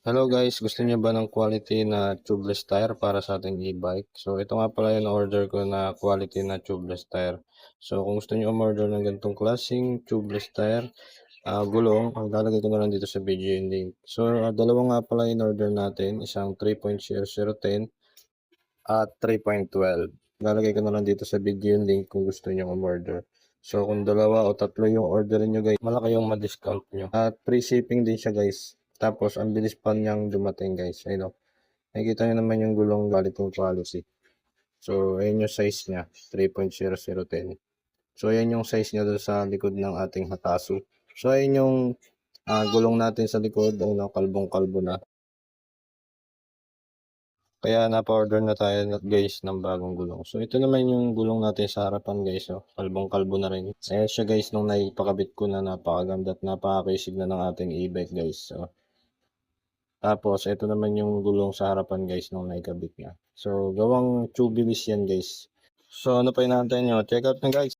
Hello guys, gusto niyo ba ng quality na tubeless tire para sa ating e-bike? So ito nga pala yung order ko na quality na tubeless tire. So kung gusto niyo umorder ng ganitong klaseng tubeless tire, gulong, ang lalagay ko na lang dito sa video yung link. So dalawa nga pala in order natin, isang 3.0010 at 3.12. Lalagay ko na lang dito sa video yung link kung gusto niyo umorder. So kung dalawa o tatlo yung order niyo guys, malaki yung ma-discount nyo. At free shipping din siya guys. Tapos ang bilis pa niyang dumating guys. Ayun o. Nakikita nyo naman yung gulong valitong quality. So ayun yung size niya, 3.0010. So ayan yung size niya doon sa likod ng ating hatasu. So ayun yung gulong natin sa likod, ayun o, kalbong-kalbo na. Kaya napa-order na tayo guys ng bagong gulong. So ito naman yung gulong natin sa harapan guys. Oh. Kalbong-kalbo na rin. Ayan siya guys nung naipakabit ko na, napakaganda at napakakisig na ng ating e-bike guys. So, tapos ito naman yung gulong sa harapan guys nung naikabit niya. So gawang tubeless yan guys. So ano pa inaantay nyo? Check out na guys.